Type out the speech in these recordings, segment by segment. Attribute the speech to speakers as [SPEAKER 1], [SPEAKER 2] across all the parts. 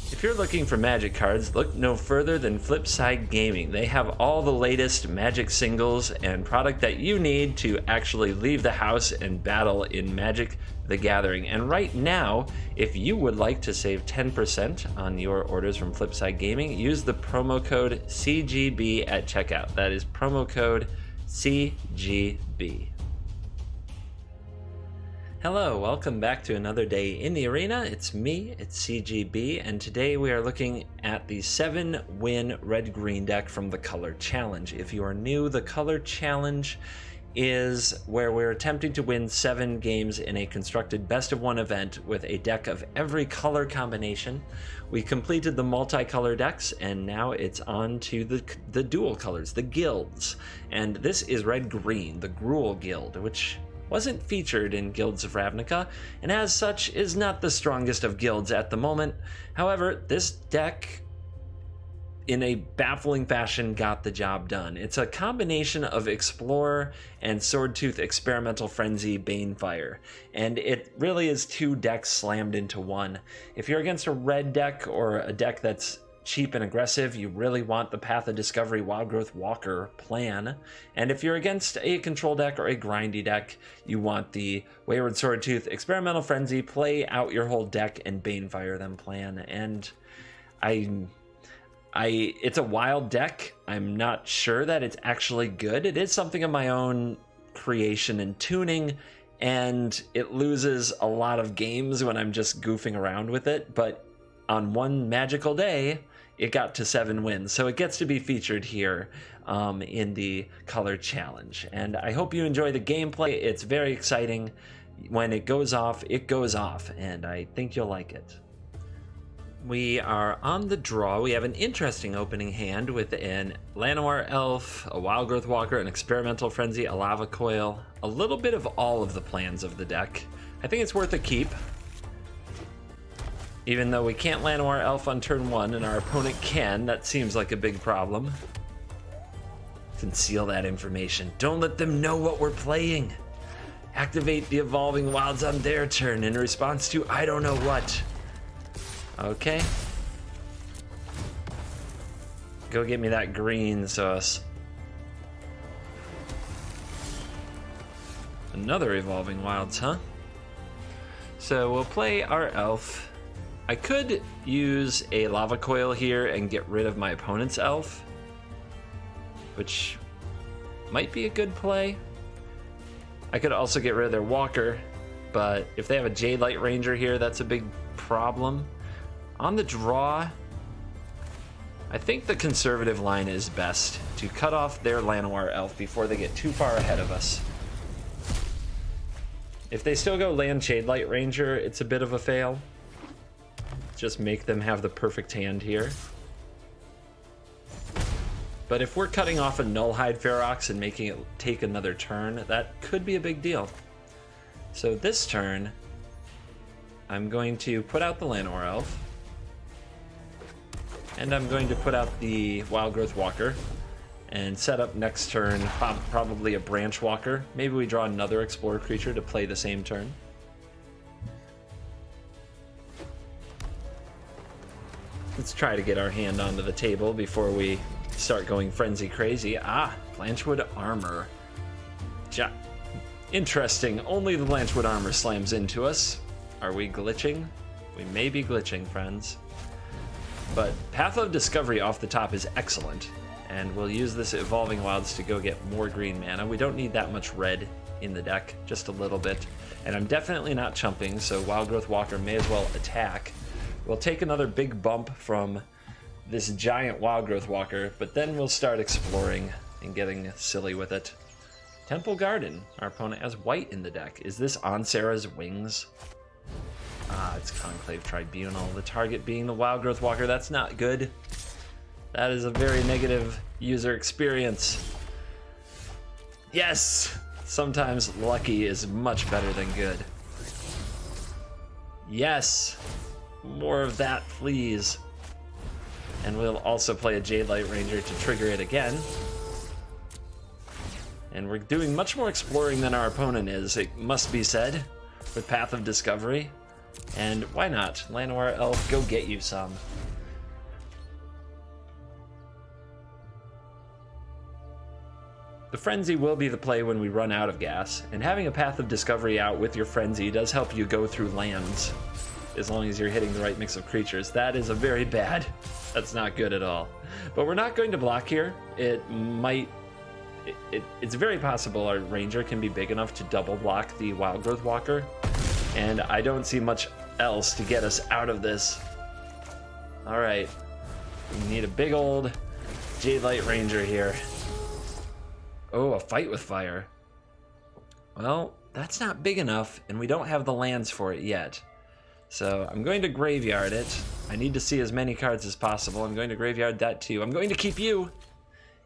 [SPEAKER 1] If you're looking for Magic cards, look no further than Flipside Gaming. They have all the latest Magic singles and product that you need to actually leave the house and battle in Magic the Gathering. And right now, if you would like to save 10% on your orders from Flipside Gaming, use the promo code CGB at checkout. That is promo code CGB. Hello, welcome back to another day in the arena. It's me, it's CGB, and today we are looking at the 7-win red-green deck from the Color Challenge. If you are new, the Color Challenge is where we're attempting to win 7 games in a constructed best-of-1 event with a deck of every color combination. We completed the multicolor decks, and now it's on to the dual colors, the guilds. And this is red-green, the Gruul Guild, which wasn't featured in Guilds of Ravnica, and as such is not the strongest of guilds at the moment. However, this deck, in a baffling fashion, got the job done. It's a combination of Explorer and Swordtooth Experimental Frenzy Banefire, and it really is 2 decks slammed into one. If you're against a red deck or a deck that's cheap and aggressive, you really want the Path of Discovery Wildgrowth Walker plan. And if you're against a control deck or a grindy deck, you want the Wayward Swordtooth Experimental Frenzy, play out your whole deck and Banefire them plan. And it's a wild deck. I'm not sure that it's actually good. It is something of my own creation and tuning, and it loses a lot of games when I'm just goofing around with it. But on one magical day, it got to 7 wins, so it gets to be featured here in the Color Challenge. And I hope you enjoy the gameplay. It's very exciting. When it goes off, and I think you'll like it. We are on the draw. We have an interesting opening hand with an Llanowar Elf, a Wildgrowth Walker, an Experimental Frenzy, a Lava Coil, a little bit of all of the plans of the deck. I think it's worth a keep. Even though we can't Llanowar Elf on turn 1 and our opponent can, that seems like a big problem. Conceal that information. Don't let them know what we're playing. Activate the Evolving Wilds on their turn in response to I don't know what. Okay. Go get me that green sauce. Another Evolving Wilds, huh? So we'll play our elf. I could use a Lava Coil here and get rid of my opponent's elf, which might be a good play. I could also get rid of their Walker, but if they have a Jadelight Ranger here, that's a big problem. On the draw, I think the conservative line is best, to cut off their Llanowar Elf before they get too far ahead of us. If they still go land Jadelight Ranger, it's a bit of a fail. Just make them have the perfect hand here. But if we're cutting off a Nullhide Ferox and making it take another turn, that could be a big deal. So this turn, I'm going to put out the Llanowar Elf. And I'm going to put out the Wildgrowth Walker and set up next turn probably a Branchwalker. Maybe we draw another Explorer creature to play the same turn. Let's try to get our hand onto the table before we start going frenzy crazy. Ah, Blanchwood Armor. Interesting, only the Blanchwood Armor slams into us. Are we glitching? We may be glitching, friends. But Path of Discovery off the top is excellent, and we'll use this Evolving Wilds to go get more green mana. We don't need that much red in the deck, just a little bit. And I'm definitely not chumping, so Wildgrowth Walker may as well attack. We'll take another big bump from this giant Wildgrowth Walker, but then we'll start exploring and getting silly with it. Temple Garden. Our opponent has white in the deck. Is this Ansara's Wings? Ah, it's Conclave Tribunal. The target being the Wildgrowth Walker. That's not good. That is a very negative user experience. Yes! Sometimes lucky is much better than good. Yes! More of that, please. And we'll also play a Jadelight Ranger to trigger it again. And we're doing much more exploring than our opponent is, it must be said, with Path of Discovery. And why not? Llanowar Elf, go get you some. the Frenzy will be the play when we run out of gas, and having a Path of Discovery out with your Frenzy does help you go through lands, as long as you're hitting the right mix of creatures. That is a very bad, that's not good at all. But we're not going to block here. It might, it's very possible our Ranger can be big enough to double block the Wildgrowth Walker, and I don't see much else to get us out of this. All right, we need a big old Jadelight Ranger here. Oh, a Fight with Fire. Well, that's not big enough, and we don't have the lands for it yet. So I'm going to graveyard it. I need to see as many cards as possible. I'm going to graveyard that too. I'm going to keep you.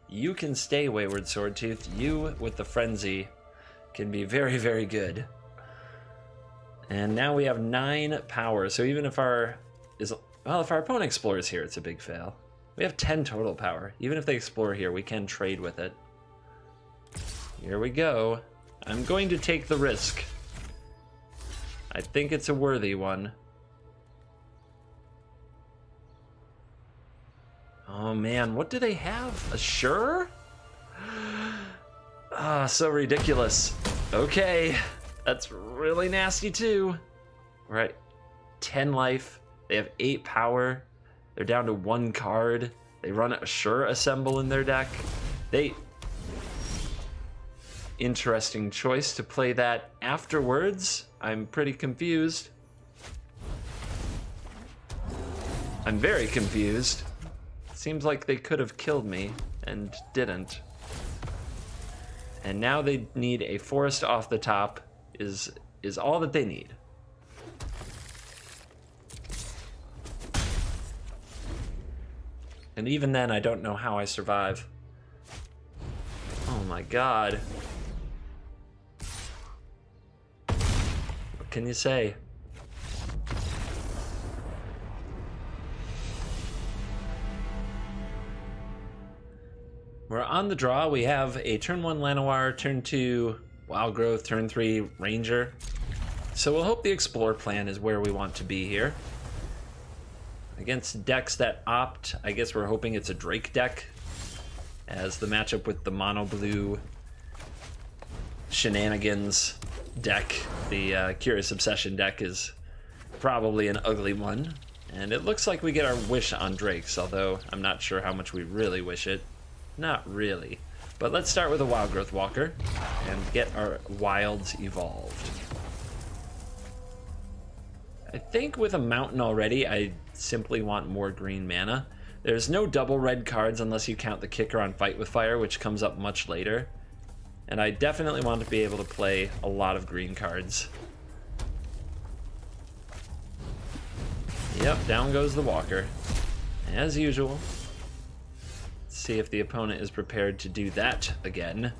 [SPEAKER 1] You can stay, Wayward Swordtooth. You, with the Frenzy, can be very, very good. And now we have 9 power, so even if our opponent explores here, it's a big fail. We have 10 total power. Even if they explore here, we can trade with it. Here we go. I'm going to take the risk. I think it's a worthy one. Oh man, what do they have? A Sure? Ah, so ridiculous. Okay, that's really nasty too. We're at 10 life. They have 8 power. They're down to 1 card. They run a Sure Assemble in their deck. Interesting choice to play that afterwards. I'm pretty confused. I'm very confused. Seems like they could have killed me and didn't. And now they need a forest off the top is all that they need. And even then, I don't know how I survive. Oh my god. What can you say? We're on the draw. We have a turn 1 Llanowar, turn 2 Wildgrowth, turn 3 Ranger. So we'll hope the Explore plan is where we want to be here. Against decks that opt, I guess we're hoping it's a Drake deck, as the matchup with the mono blue shenanigans deck, the Curious Obsession deck, is probably an ugly one. And it looks like we get our wish on Drakes, although I'm not sure how much we really wish it. Not really. But let's start with a Wildgrowth Walker and get our wilds evolved. I think with a mountain already, I simply want more green mana. There's no double red cards unless you count the kicker on Fight with Fire, which comes up much later. And I definitely want to be able to play a lot of green cards. Yep, down goes the Walker. As usual. Let's see if the opponent is prepared to do that again.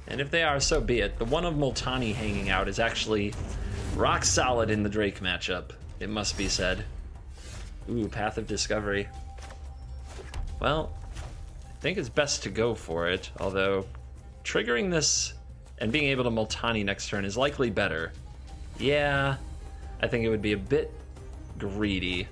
[SPEAKER 1] And if they are, so be it. The one of Multani hanging out is actually rock solid in the Drake matchup, it must be said. Ooh, Path of Discovery. Well, I think it's best to go for it, although triggering this and being able to Multani next turn is likely better. Yeah, I think it would be a bit greedy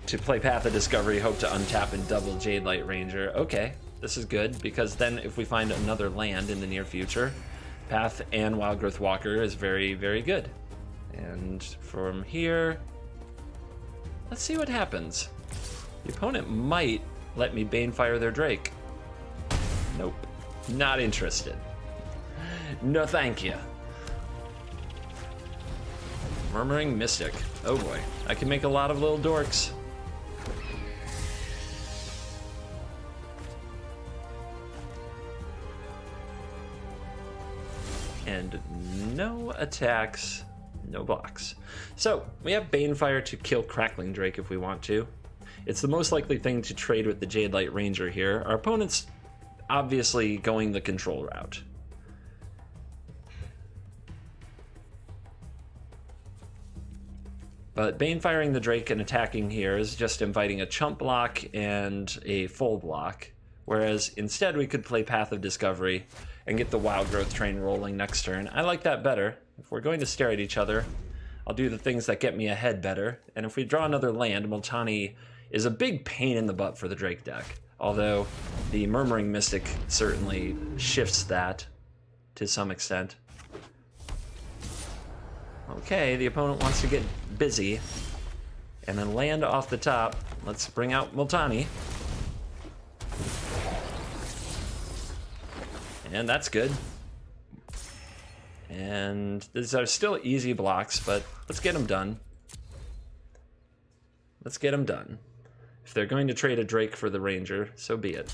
[SPEAKER 1] to play Path of Discovery, hope to untap and double Jadelight Ranger. Okay. This is good, because then if we find another land in the near future, Path and Wildgrowth Walker is very, very good. And from here, let's see what happens. The opponent might let me Banefire their Drake. Nope, not interested. No thank you. Murmuring Mystic. Oh boy, I can make a lot of little dorks. And no attacks, no blocks. So we have Banefire to kill Crackling Drake if we want to. It's the most likely thing to trade with the Jadelight Ranger here. Our opponent's obviously going the control route. But Banefiring the Drake and attacking here is just inviting a chump block and a full block. Whereas instead we could play Path of Discovery and get the Wildgrowth train rolling next turn. I like that better. If we're going to stare at each other, I'll do the things that get me ahead better. And if we draw another land, Multani is a big pain in the butt for the Drake deck. Although the Murmuring Mystic certainly shifts that to some extent. Okay, the opponent wants to get busy. And then land off the top. Let's bring out Multani. And that's good. And these are still easy blocks, but let's get them done. Let's get them done. If they're going to trade a Drake for the Ranger, so be it.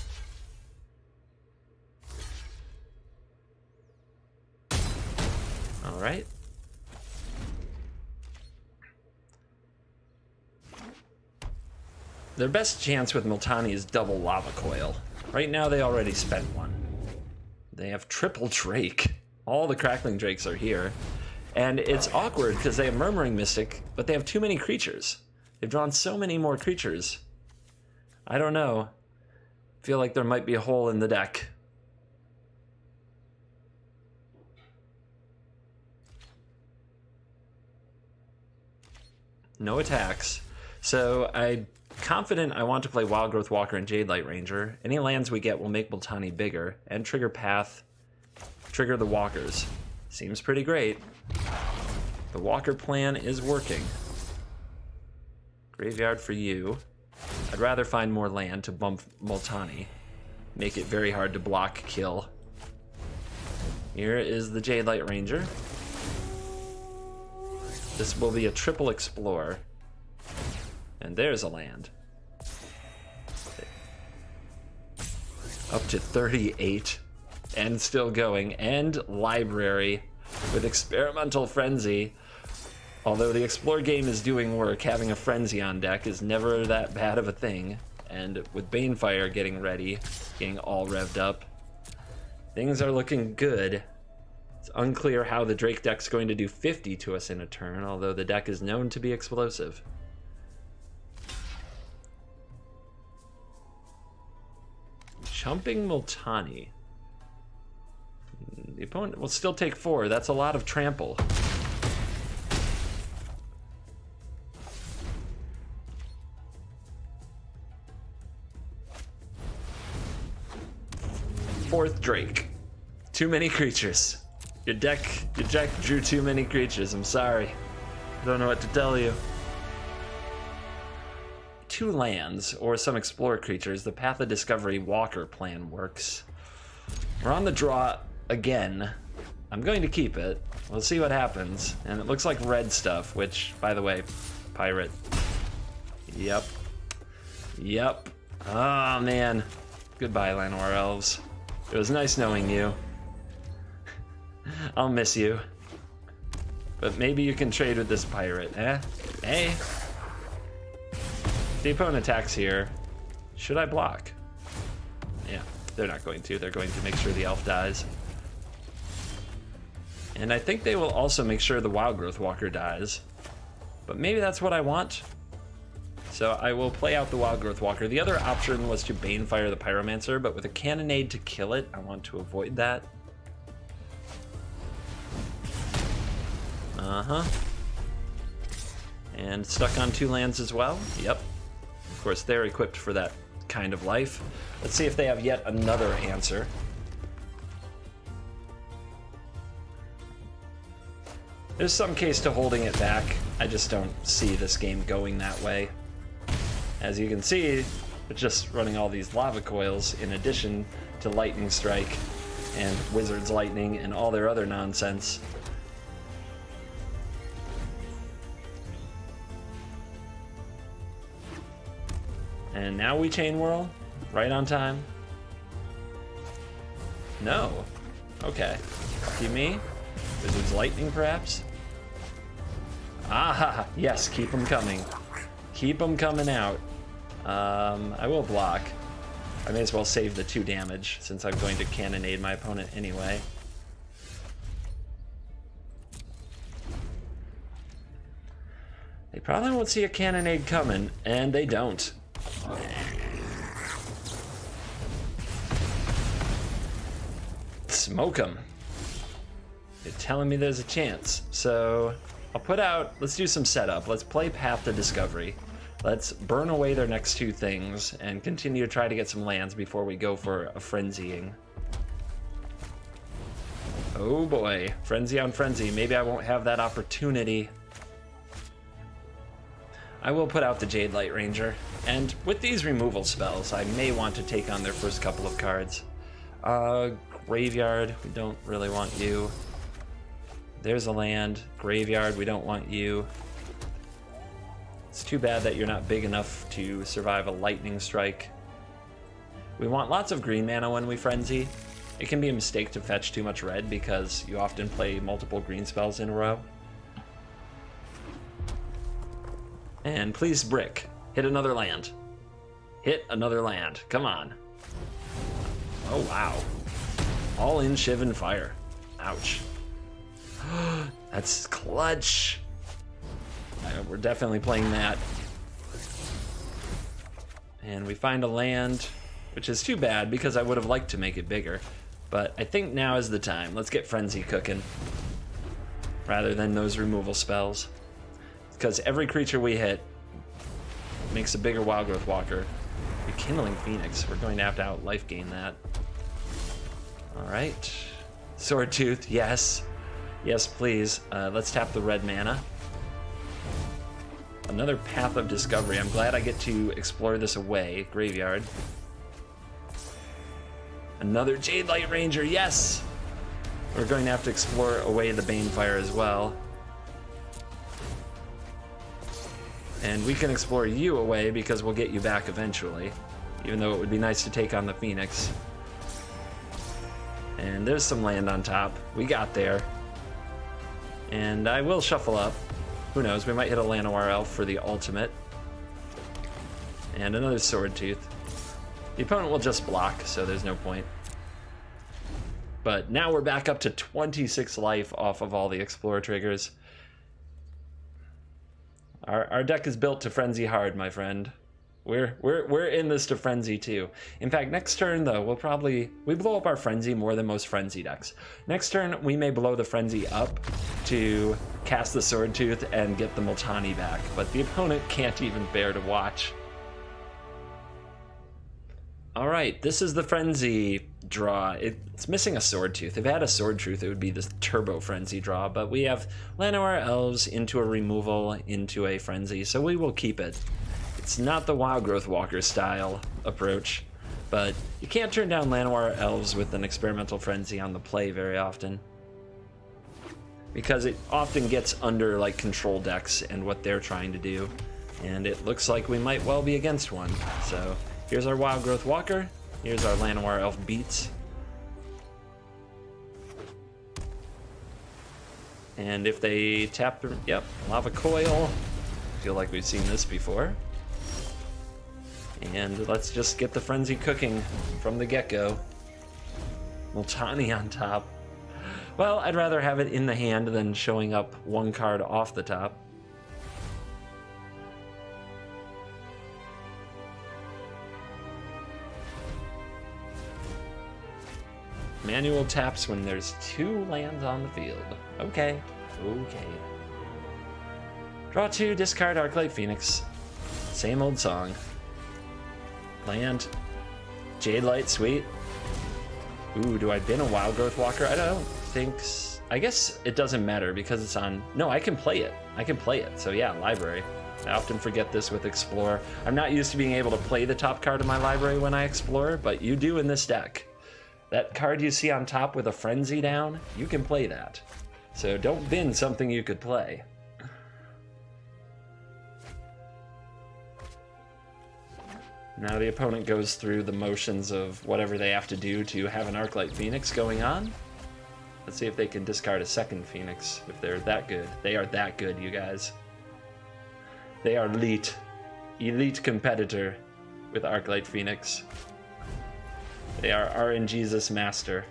[SPEAKER 1] All right. Their best chance with Multani is double Lava Coil. Right now they already spent one. They have triple Drake. All the Crackling Drakes are here. And it's awkward because they have Murmuring Mystic, but they have too many creatures. They've drawn so many more creatures. I don't know. I feel like there might be a hole in the deck. No attacks. So I'm confident I want to play Wildgrowth Walker and Jadelight Ranger. Any lands we get will make Multani bigger and trigger path, trigger the walkers. Seems pretty great. The walker plan is working. Graveyard for you. I'd rather find more land to bump Multani. Make it very hard to block kill. Here is the Jadelight Ranger. This will be a triple explore. And there's a land. Up to 38. And still going. And library with Experimental Frenzy. Although the Explore game is doing work, having a Frenzy on deck is never that bad of a thing. And with Banefire getting ready, getting all revved up, things are looking good. It's unclear how the Drake deck's going to do 50 to us in a turn, although the deck is known to be explosive. Chumping Multani. The opponent will still take 4. That's a lot of trample. Fourth Drake. Too many creatures. Your deck drew too many creatures. I'm sorry. I don't know what to tell you. 2 lands or some Explorer creatures. The Path of Discovery Walker plan works. We're on the draw again. I'm going to keep it. We'll see what happens. And it looks like red stuff, which, by the way, pirate. Yep. Yep. Oh, man. Goodbye, Llanowar Elves. It was nice knowing you. I'll miss you. But maybe you can trade with this pirate, eh? Hey. The opponent attacks here. Should I block? Yeah, they're not going to. They're going to make sure the elf dies. And I think they will also make sure the Wildgrowth Walker dies. But maybe that's what I want. So I will play out the Wildgrowth Walker. The other option was to Banefire the Pyromancer, but with a Cannonade to kill it, I want to avoid that. Uh-huh. And stuck on 2 lands as well. Yep. Of course, they're equipped for that kind of life. Let's see if they have yet another answer. There's some case to holding it back. I just don't see this game going that way. As you can see, it's just running all these Lava Coils in addition to Lightning Strike and Wizard's Lightning and all their other nonsense. And now we Chain Whirl? Right on time? No. Okay. Lucky me. Wizard's Lightning, perhaps? Ah, yes, keep them coming. Keep them coming out. I will block. I may as well save the 2 damage since I'm going to Cannonade my opponent anyway. They probably won't see a Cannonade coming, and they don't. Smoke them. They're telling me there's a chance, so I'll put out, let's do some setup. Let's play Path to Discovery. Let's burn away their next two things and continue to try to get some lands before we go for a frenzying. Oh boy, frenzy on frenzy. Maybe I won't have that opportunity. I will put out the Jadelight Ranger, and with these removal spells, I may want to take on their first couple of cards. Graveyard, we don't really want you. There's a land. Graveyard, we don't want you. It's too bad that you're not big enough to survive a lightning strike. We want lots of green mana when we frenzy. It can be a mistake to fetch too much red because you often play multiple green spells in a row. And please, brick, hit another land. Hit another land, come on. Oh wow. All in Shiv and Fire. Ouch. That's clutch. We're definitely playing that. And we find a land, which is too bad because I would have liked to make it bigger. But I think now is the time. Let's get Frenzy cooking rather than those removal spells. Because every creature we hit makes a bigger Wildgrowth Walker. Rekindling Phoenix. We're going to have to out life gain that. Alright. Swordtooth, yes. Yes, please. Let's tap the red mana. Another Path of Discovery. I'm glad I get to explore this away. Graveyard. Another Jadelight Ranger, yes! We're going to have to explore away the Banefire as well. And we can explore you away because we'll get you back eventually. Even though it would be nice to take on the Phoenix. And there's some land on top. We got there. And I will shuffle up. Who knows, we might hit a Llanowar Elf for the ultimate. And another Swordtooth. The opponent will just block, so there's no point. But now we're back up to 26 life off of all the Explorer triggers. Our deck is built to frenzy hard, my friend. We're in this to frenzy too. In fact, next turn though, we blow up our frenzy more than most frenzy decks. Next turn, we may blow the frenzy up to cast the Swordtooth and get the Multani back, but the opponent can't even bear to watch. All right, this is the frenzy draw. It's missing a Swordtooth. If it had a Swordtooth, it would be this turbo frenzy draw, but we have Llanowar Elves into a removal, into a frenzy, so we will keep it. It's not the Wildgrowth Walker style approach, but you can't turn down Llanowar Elves with an experimental frenzy on the play very often, because it often gets under like control decks and what they're trying to do, and it looks like we might well be against one. So here's our Wildgrowth Walker, here's our Llanowar Elf beats. And if they tap, yep, Lava Coil. I feel like we've seen this before. And let's just get the frenzy cooking from the get-go. Multani on top. Well, I'd rather have it in the hand than showing up one card off the top. Manual taps when there's 2 lands on the field. Okay, okay. Draw 2, discard Arclight Phoenix. Same old song. Land. Jadelight, sweet. Ooh, do I bin a Wildgrowth Walker? I don't think... I guess it doesn't matter because it's on... No, I can play it. I can play it. So yeah, library. I often forget this with Explore. I'm not used to being able to play the top card of my library when I explore, but you do in this deck. That card you see on top with a frenzy down, you can play that. So don't bin something you could play. Now the opponent goes through the motions of whatever they have to do to have an Arclight Phoenix going on. Let's see if they can discard a second Phoenix, if they're that good. They are that good, you guys. They are elite. Elite competitor with Arclight Phoenix. They are RNGesus master.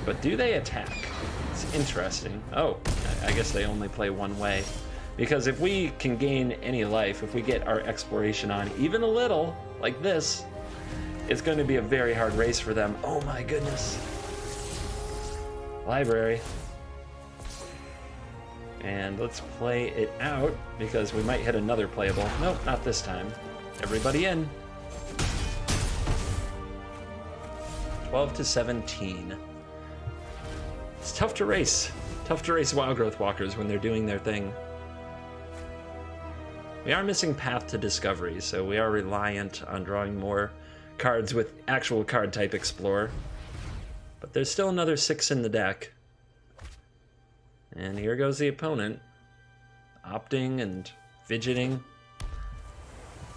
[SPEAKER 1] But do they attack? It's interesting. Oh, I guess they only play one way. Because if we can gain any life, if we get our exploration on even a little, like this, it's going to be a very hard race for them. Oh my goodness. Library. And let's play it out, because we might hit another playable. Nope, not this time. Everybody in. 12-17. It's tough to race. Tough to race Wildgrowth Walkers when they're doing their thing. We are missing Path to Discovery, so we are reliant on drawing more cards with actual card type Explorer. But there's still another 6 in the deck. And here goes the opponent, opting and fidgeting,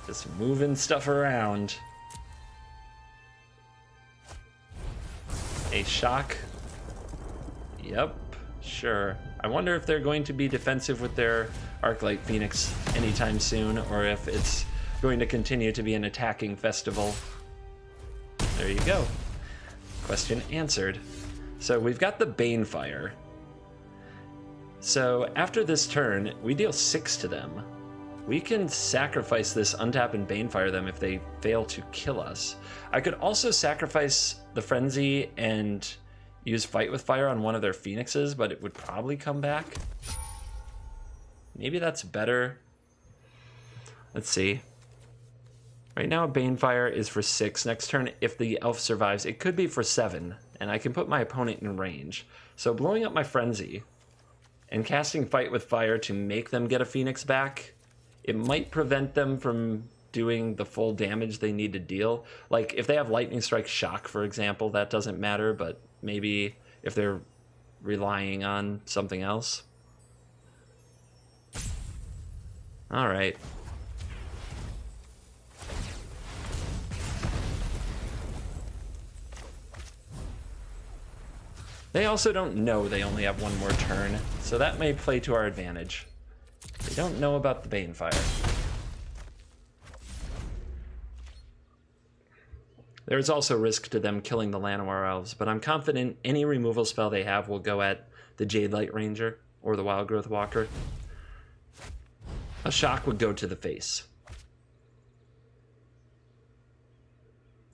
[SPEAKER 1] just moving stuff around. A shock. Yep, sure. I wonder if they're going to be defensive with their Arclight Phoenix anytime soon, or if it's going to continue to be an attacking festival. There you go. Question answered. So we've got the Banefire. So after this turn, we deal 6 to them. We can sacrifice this, untap and Banefire them if they fail to kill us. I could also sacrifice the Frenzy and use Fight with Fire on one of their Phoenixes, but it would probably come back. Maybe that's better. Let's see. Right now, Banefire is for 6. Next turn, if the elf survives, it could be for 7, and I can put my opponent in range. So blowing up my Frenzy and casting Fight with Fire to make them get a Phoenix back, it might prevent them from doing the full damage they need to deal. Like, if they have Lightning Strike Shock, for example, that doesn't matter, but maybe if they're relying on something else. All right. They also don't know they only have one more turn, so that may play to our advantage. They don't know about the Banefire. There's also risk to them killing the Llanowar Elves, but I'm confident any removal spell they have will go at the Jadelight Ranger or the Wildgrowth Walker. A shock would go to the face.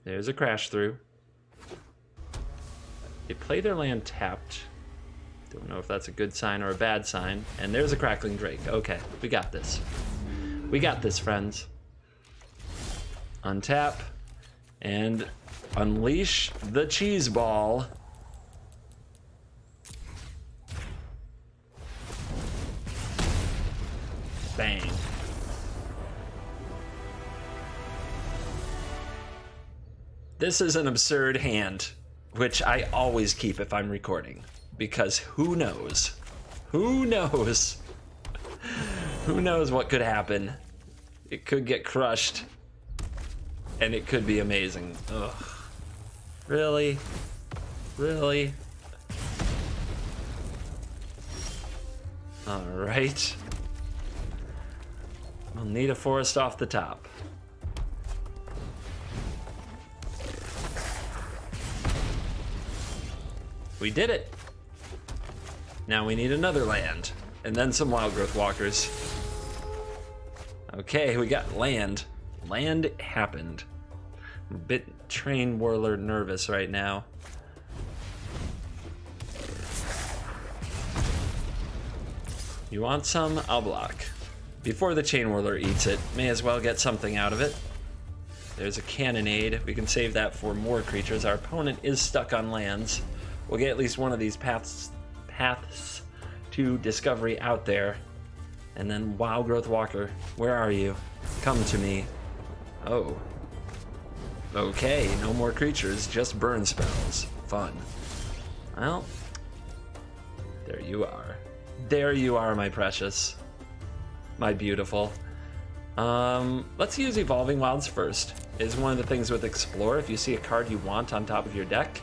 [SPEAKER 1] There's a crash through. They play their land tapped. Don't know if that's a good sign or a bad sign. And there's a Crackling Drake. Okay, we got this. We got this, friends. Untap and unleash the cheese ball. Bang. This is an absurd hand, which I always keep if I'm recording, because who knows? Who knows? Who knows what could happen? It could get crushed, and it could be amazing. Ugh. Really? Really? All right. We'll need a forest off the top. We did it. Now we need another land, and then some Wildgrowth Walkers. Okay, we got land. Land happened. I'm a bit Train Whirler nervous right now. You want some? I'll block. Before the Chain Whirler eats it, may as well get something out of it. There's a Cannonade. We can save that for more creatures. Our opponent is stuck on lands. We'll get at least one of these paths to discovery out there. And then Wildgrowth Walker, where are you? Come to me. Oh. Okay, no more creatures, just burn spells. Fun. Well, there you are. There you are, my precious. My beautiful. Let's use Evolving Wilds first. It's one of the things with Explore. If you see a card you want on top of your deck,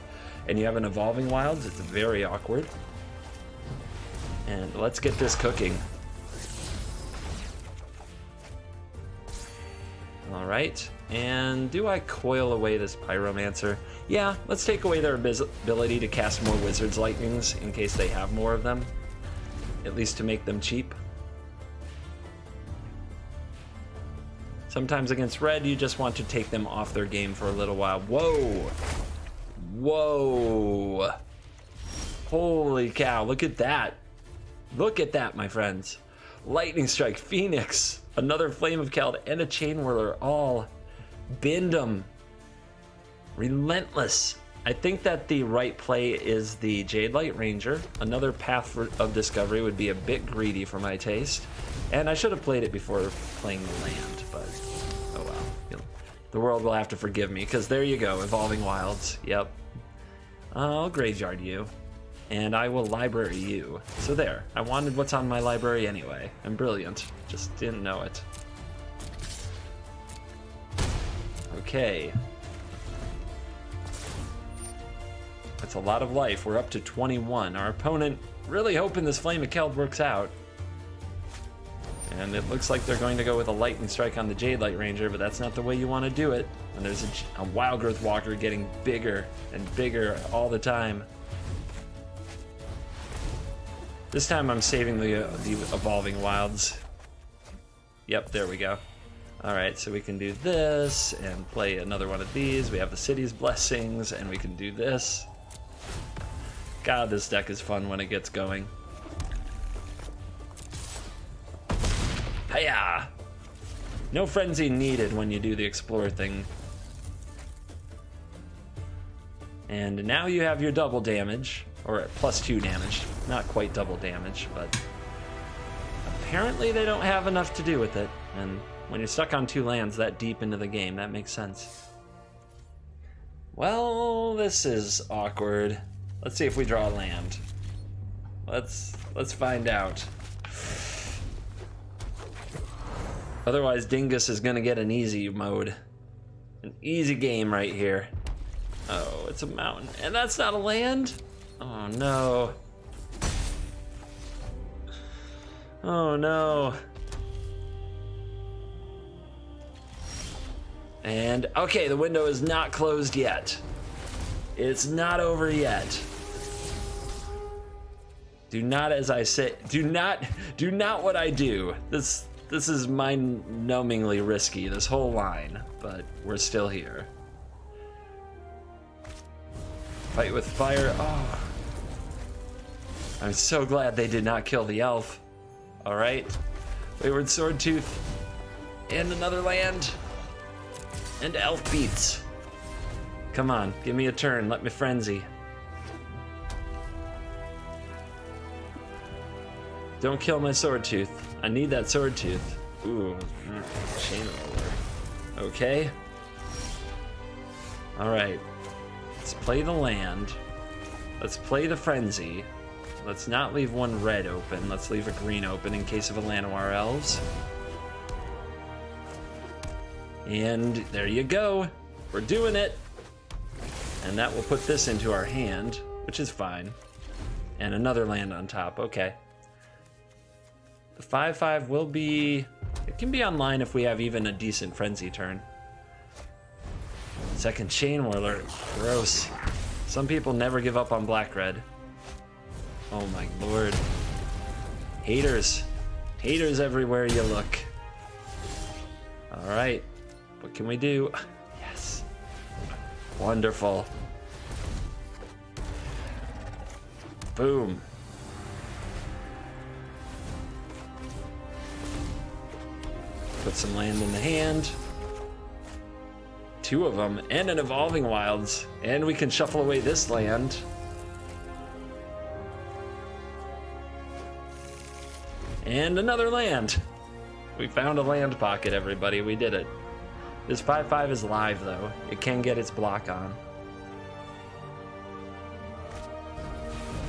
[SPEAKER 1] and you have an Evolving Wilds, it's very awkward. And let's get this cooking. All right, and do I coil away this Pyromancer? Yeah, let's take away their ability to cast more Wizard's Lightnings in case they have more of them, at least to make them cheap. Sometimes against red, you just want to take them off their game for a little while. Whoa! Whoa! Holy cow, look at that. Look at that, my friends. Lightning Strike, Phoenix, another Flame of Keld, and a Chain Whirler, all bend 'em. Relentless. I think that the right play is the Jadelight Ranger. Another Path of Discovery would be a bit greedy for my taste. And I should have played it before playing the land, but oh well. The world will have to forgive me, because there you go, Evolving Wilds. Yep. I'll graveyard you. And I will library you. So there, I wanted what's on my library anyway. I'm brilliant, just didn't know it. Okay. That's a lot of life, we're up to 21. Our opponent really hoping this Flame of Keld works out. And it looks like they're going to go with a Lightning Strike on the Jadelight Ranger, but that's not the way you want to do it. And there's a Wildgrowth Walker getting bigger and bigger all the time. This time I'm saving the Evolving Wilds. Yep, there we go. Alright, so we can do this and play another one of these. We have the City's Blessings, and we can do this. God, this deck is fun when it gets going. Hiya! No frenzy needed when you do the Explore thing. And now you have your double damage. Or +2 damage. Not quite double damage, but apparently they don't have enough to do with it. And when you're stuck on 2 lands that deep into the game, that makes sense. Well, this is awkward. Let's see if we draw a land. Let's find out. Otherwise, Dingus is gonna get an easy mode. An easy game right here. Oh, it's a mountain. And that's not a land? Oh no. Oh no. And okay, the window is not closed yet. It's not over yet. Do not, as I say, do not what I do. This is mind-numbingly risky, this whole line, but we're still here. Fight with fire. Oh. I'm so glad they did not kill the elf. All right. Wayward Swordtooth. And another land. And elf beats. Come on, give me a turn. Let me frenzy. Don't kill my Swordtooth. I need that Swordtooth. Ooh, Chain Whirler. Okay. All right. Let's play the land. Let's play the frenzy. Let's not leave one red open. Let's leave a green open in case of a Llanowar Elves. And there you go. We're doing it. And that will put this into our hand, which is fine. And another land on top. Okay. The 5/5 will be... It can be online if we have even a decent frenzy turn. Second Chain Whirler. Gross. Some people never give up on black-red. Oh my lord. Haters. Haters everywhere you look. Alright. What can we do? Yes. Wonderful. Boom. Put some land in the hand. 2 of them, and an Evolving Wilds. And we can shuffle away this land. And another land. We found a land pocket, everybody. We did it. This 5/5 is live, though. It can get its block on.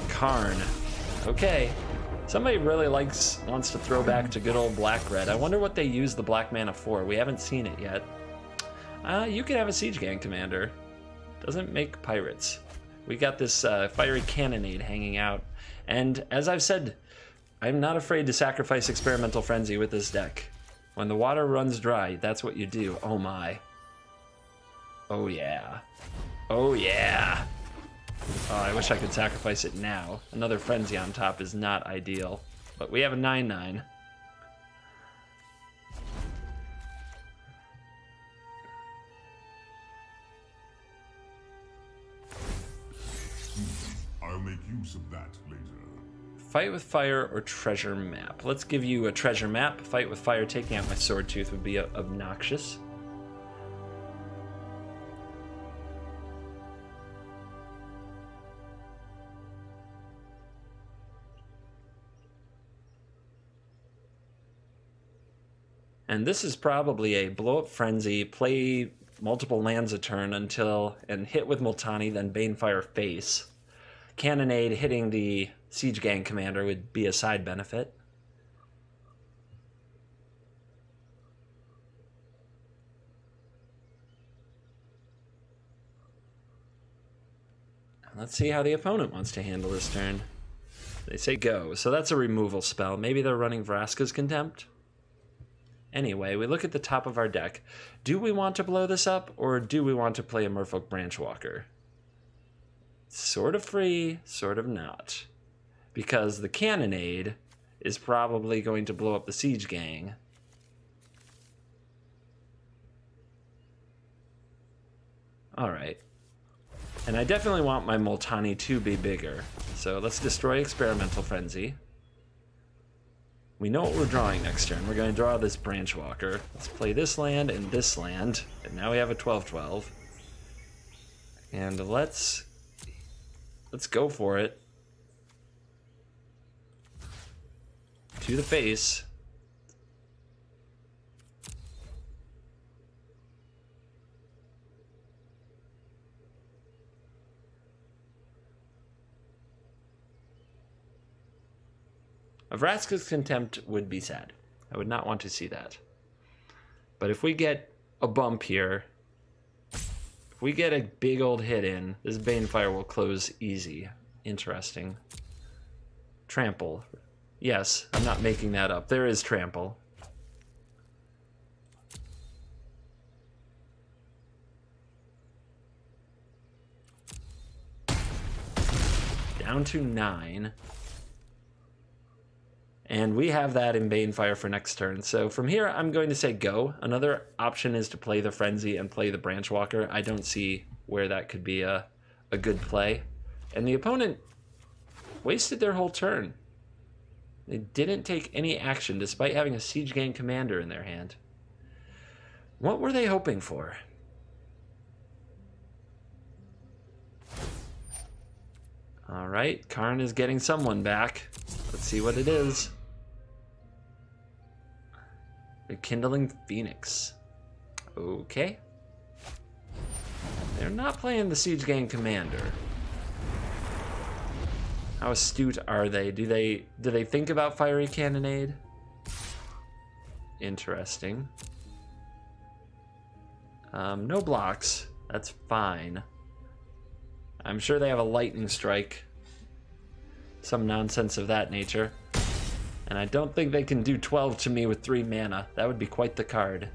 [SPEAKER 1] Karn. Okay. Somebody really wants to throw back to good old black-red. I wonder what they use the black mana for. We haven't seen it yet. You could have a Siege Gang commander. Doesn't make pirates. We got this Fiery Cannonade hanging out. And as I've said, I'm not afraid to sacrifice Experimental Frenzy with this deck. When the water runs dry, that's what you do. Oh my. Oh yeah. Oh yeah. Oh, I wish I could sacrifice it now. Another Frenzy on top is not ideal. But we have a 9/9.
[SPEAKER 2] I'll make use of that later.
[SPEAKER 1] Fight with fire or treasure map? Let's give you a treasure map. Fight with fire, taking out my Swordtooth would be obnoxious. And this is probably a blow-up frenzy, play multiple lands a turn and hit with Multani, then Banefire face. Cannonade hitting the Siege Gang commander would be a side benefit. Let's see how the opponent wants to handle this turn. They say go, so that's a removal spell. Maybe they're running Vraska's Contempt. Anyway, we look at the top of our deck. Do we want to blow this up, or do we want to play a Merfolk Branchwalker? Sort of free, sort of not. Because the Cannonade is probably going to blow up the Siege Gang. Alright. And I definitely want my Multani to be bigger. So let's destroy Experimental Frenzy. We know what we're drawing next turn. We're going to draw this Branchwalker. Let's play this land and this land. And now we have a 12-12. And let's go for it. To the face. Vraska's Contempt would be sad. I would not want to see that. But if we get a bump here, if we get a big old hit in, this Banefire will close easy. Interesting. Trample. Yes, I'm not making that up. There is Trample. Down to 9. And we have that in Banefire for next turn. So from here, I'm going to say go. Another option is to play the Frenzy and play the Branchwalker. I don't see where that could be a good play. And the opponent wasted their whole turn. They didn't take any action despite having a Siege Gang commander in their hand. What were they hoping for? All right, Karn is getting someone back. Let's see what it is. Rekindling Phoenix. Okay. They're not playing the Siege Gang commander. How astute are they? Do they think about Fiery Cannonade? Interesting. No blocks. That's fine. I'm sure they have a lightning strike. Some nonsense of that nature. And I don't think they can do 12 to me with 3 mana. That would be quite the card.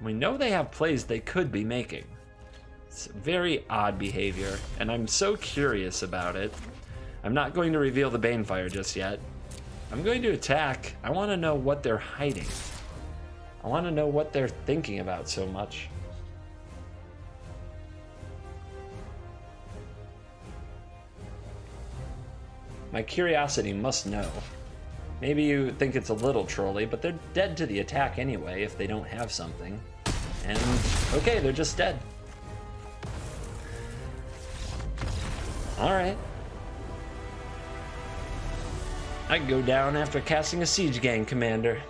[SPEAKER 1] We know they have plays they could be making. It's very odd behavior, and I'm so curious about it. I'm not going to reveal the Banefire just yet. I'm going to attack. I want to know what they're hiding. I want to know what they're thinking about so much. My curiosity must know. Maybe you think it's a little trolly, but they're dead to the attack anyway if they don't have something. And, okay, they're just dead. Alright. I go down after casting a Siege Gang commander.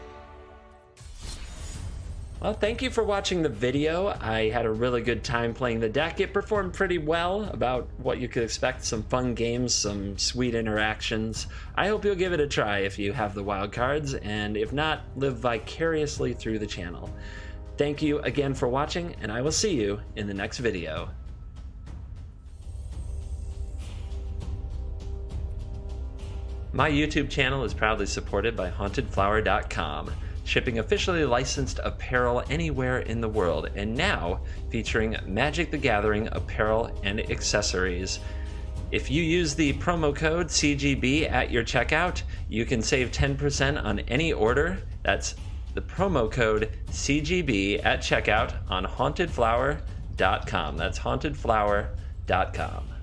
[SPEAKER 1] Well, thank you for watching the video. I had a really good time playing the deck. It performed pretty well, about what you could expect. Some fun games, some sweet interactions. I hope you'll give it a try if you have the wild cards, and if not, live vicariously through the channel. Thank you again for watching, and I will see you in the next video. My YouTube channel is proudly supported by HauntedFlower.com, shipping officially licensed apparel anywhere in the world, and now featuring Magic the Gathering apparel and accessories. If you use the promo code CGB at your checkout, you can save 10% on any order. That's the promo code CGB at checkout on hauntedflower.com. That's hauntedflower.com.